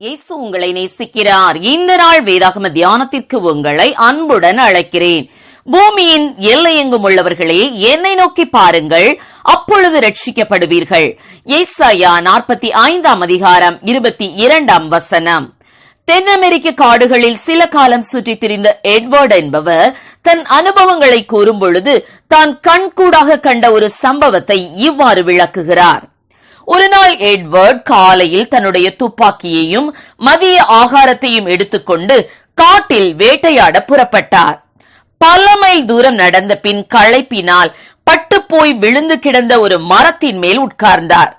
இயேசு உங்களை நேசிக்கிறார். இந்த நாள் வேதாகம தியானத்திற்கு உங்களை அன்புடன் அழைக்கிறேன். பூமியின் எல்லையெங்கும் உள்ளவர்களே, என்னை நோக்கி பாருங்கள், அப்பொழுது ரட்சிக்கப்படுவீர்கள். ஏசாயா 45 அதிகாரம் 22 வசனம். தென் அமெரிக்க காடுகளில் சில காலம் சுற்றித் திரிந்த எட்வர்ட் என்பவர் தன் அனுபவங்களை கூறும் பொழுது தான் கண்கூடாக கண்ட ஒரு சம்பவத்தை இவ்வாறு விளக்குகிறார். ஒரு நாள் எட்வர்ட் காலையில் தன்னுடைய துப்பாக்கியையும் மதிய ஆகாரத்தையும் எடுத்துக்கொண்டு காட்டில் வேட்டையாட புறப்பட்டார். பல மைல் தூரம் நடந்த பின் களைப்பினால் பட்டுப்போய் விழுந்து கிடந்த ஒரு மரத்தின் மேல் உட்கார்ந்தார்.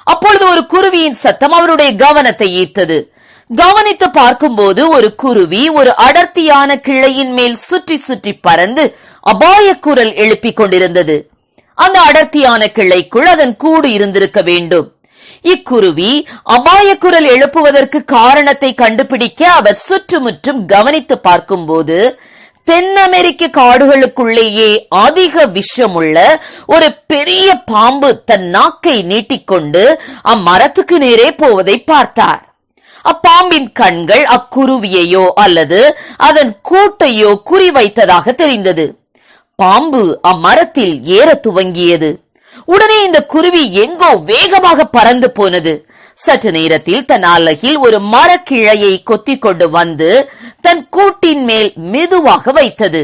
அப்பொழுது ஒரு குருவியின் சத்தம் அவருடைய கவனத்தை ஈர்த்தது. கவனித்து பார்க்கும்போது ஒரு குருவி ஒரு அடர்த்தியான கிளையின் மேல் சுற்றி சுற்றி பறந்து அபாய குரல் எழுப்பிக் கொண்டிருந்தது. அந்த அடர்த்தியான கிளைக்குள் அதன் கூடு இருந்திருக்க வேண்டும். இக்குருவி அபாய குரல் எழுப்புவதற்கு காரணத்தை கண்டுபிடிக்க அவர் சுற்றுமுற்றும் கவனித்து பார்க்கும்போது தென் அமெரிக்க காடுகளுக்குள்ளேயே அதிக விஷமுள்ள ஒரு பெரிய பாம்பு தன் நாக்கை நீட்டிக்கொண்டு அம்மரத்துக்கு நேரே போவதை பார்த்தார். அப்பாம்பின் கண்கள் அக்குருவியையோ அல்லது அதன் கூட்டையோ குறிவைத்ததாக தெரிந்தது. பாம்பு அம்மரத்தில் ஏற துவங்கியது. உடனே இந்த குருவி எங்கோ வேகமாக பறந்து போனது. சற்று நேரத்தில் தன் அலகில் ஒரு மரக்கிளையை கொத்திக் கொண்டு வந்து தன் கூட்டின் மேல் மெதுவாக வைத்தது.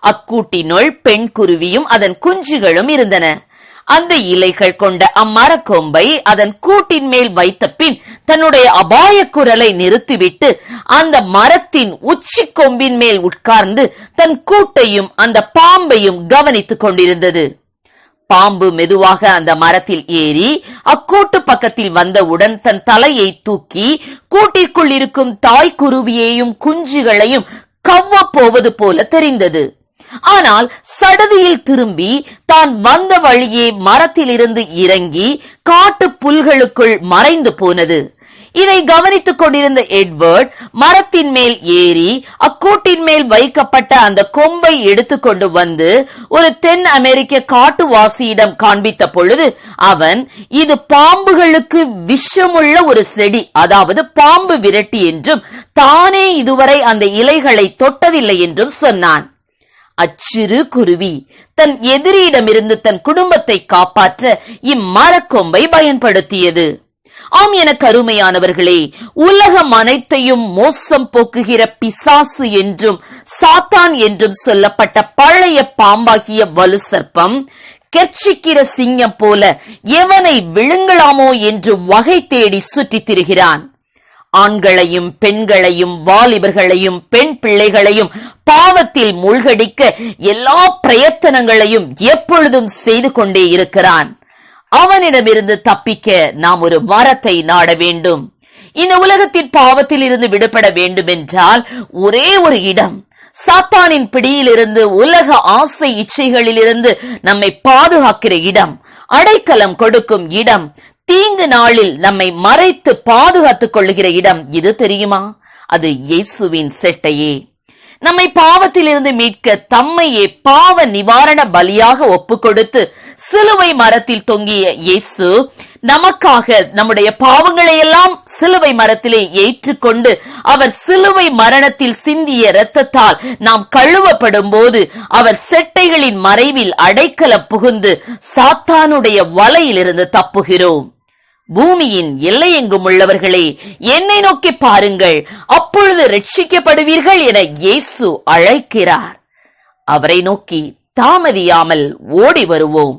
அக்கூட்டினுள் பெண் குருவியும் அதன் குஞ்சுகளும் இருந்தன. அந்த இலைகள் கொண்ட அம்மரக்கொம்பை அதன் கூட்டின் மேல் வைத்த பின் தன்னுடைய அபாய குரலை நிறுத்திவிட்டு அந்த மரத்தின் உச்சி கொம்பின் மேல் உட்கார்ந்து தன் கூட்டையும் அந்த பாம்பையும் கவனித்துக் கொண்டிருந்தது. பாம்பு மெதுவாக அந்த மரத்தில் ஏறி அக்கூட்டு பக்கத்தில் வந்தவுடன் தன் தலையை தூக்கி கூட்டிற்குள் இருக்கும் தாய் குருவியையும் குஞ்சுகளையும் கவ்வப் போவது போல தெரிந்தது. ஆனால் சடுதியில் திரும்பி தான் வந்த வழியே மரத்திலிருந்து இறங்கி காட்டு புல்களுக்குள் மறைந்து போனது. இதை கவனித்துக் கொண்டிருந்த எட்வர்ட் மரத்தின் மேல் ஏறி அக்கூட்டின் மேல் வைக்கப்பட்ட அந்த கொம்பை எடுத்துக்கொண்டு வந்து ஒரு தென் அமெரிக்க காட்டுவாசியிடம் காண்பித்த பொழுது அவன், இது பாம்புகளுக்கு விஷமுள்ள ஒரு செடி, அதாவது பாம்பு விரட்டி என்றும் தானே இதுவரை அந்த இலைகளை தொட்டதில்லை என்றும் சொன்னான். அச்சிறு குருவி தன் எதிரியிடமிருந்து தன் குடும்பத்தை காப்பாற்ற இம்மரக்கொம்பை பயன்படுத்தியது. ஆம், எனக்கு அருமையானவர்களே, உலகம் அனைத்தையும் மோசம் போக்குகிற பிசாசு என்றும் சாத்தான் என்றும் சொல்லப்பட்ட பழைய பாம்பாகிய வலு சர்ப்பம் கெர்ச்சிக்கிற சிங்கம் போல எவனை விழுங்கலாமோ என்று வகை தேடி சுற்றித் திரிகிறான். ஆண்களையும் பெண்களையும் வாலிபர்களையும் பெண் பிள்ளைகளையும் பாவத்தில் மூழ்கடிக்க எல்லா பிரயத்தனங்களையும் எப்பொழுதும் செய்து கொண்டே இருக்கிறான். அவனிடமிருந்து தப்பிக்க நாம் ஒரு மரத்தை நாட வேண்டும். இந்த உலகத்தின் பாவத்தில் இருந்து விடுபட வேண்டும் என்றால் ஒரே ஒரு இடம், சாத்தானின் பிடியிலிருந்து உலக ஆசை இச்சைகளிலிருந்து நம்மை பாதுகாக்கிற இடம், அடைக்கலம் கொடுக்கும் இடம், தீங்கு நாளில் நம்மை மறைத்து பாதுகாத்துக் கொள்ளுகிற இடம் இது தெரியுமா? அது இயேசுவின் செட்டையே. நம்மை பாவத்திலிருந்து மீட்க தம்மையே பாவ நிவாரண பலியாக ஒப்பு கொடுத்து சிலுவை மரத்தில் தொங்கிய இயேசு நமக்காக நம்முடைய பாவங்களை எல்லாம் சிலுவை மரத்திலே ஏற்றுக்கொண்டு அவர் சிலுவை மரணத்தில் சிந்திய இரத்தத்தால் நாம் கழுவப்படும் போது அவர் செட்டைகளின் மறைவில் அடைக்கலம் புகுந்து சாத்தானுடைய வலையிலிருந்து தப்புகிறோம். பூமியின் எல்லையெங்கும் உள்ளவர்களே, என்னை நோக்கி பாருங்கள், அப்பொழுது ரட்சிக்கப்படுவீர்கள் என இயேசு அழைக்கிறார். அவரை நோக்கி தாமதியாமல் ஓடி வருவோம்,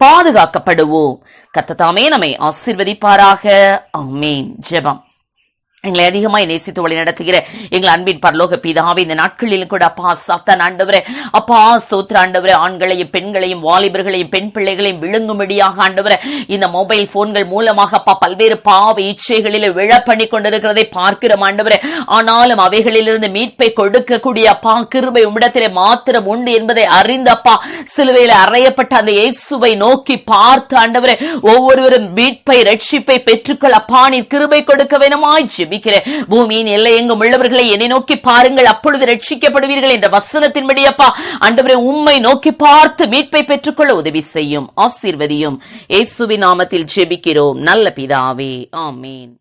பாதுகாக்கப்படுவோம். கர்த்தர் தாமே நம்மை ஆசீர்வதிப்பாராக. ஆமென். ஜெபம். எங்களை அதிகமாய் நேசித்து வழி நடத்துகிற எங்கள் அன்பின் பரலோக பிதாவே, இந்த நாட்களிலும் கூட அப்பா சாத்தான் ஆண்டவரே, அப்பா ஸ்தோத்திர ஆண்டவரே, ஆண்களையும் பெண்களையும் வாலிபர்களையும் பெண் பிள்ளைகளையும் விழுங்கும்படியாக ஆண்டவரே இந்த மொபைல் போன்கள் மூலமாக அப்பா பல்வேறு பாவ இச்சைகளில் விழ பண்ணி கொண்டிருக்கிறதை பார்க்கிறோம் ஆண்டவரே. ஆனாலும் அவைகளிலிருந்து மீட்பை கொடுக்கக்கூடிய அப்பா கிருபை உம்மிடத்திலே மாத்திரம் உண்டு என்பதை அறிந்த அப்பா சிலுவையில் அறையப்பட்ட அந்த இயேசுவை நோக்கி பார்த்து ஆண்டவரே ஒவ்வொருவரும் மீட்பை ரட்சிப்பை பெற்றுக்கொள்ள அப்பா நீர் கிருபை கொடுக்க வேணுமாய் ஜெபிக்கிறேன். பூமியின் எல்லை எங்கும் உள்ளவர்களை என்னை நோக்கி பாருங்கள், அப்பொழுது ரட்சிக்கப்படுவீர்கள் என்ற வசனத்தின்படி அப்பா ஆண்டவரே உம்மை நோக்கி பார்த்து மீட்பை பெற்றுக்கொள்ள உதவி செய்யும், ஆசீர்வதியும். இயேசுவின் நாமத்தில் ஜெபிக்கிறோம் நல்ல பிதாவே. ஆமென்.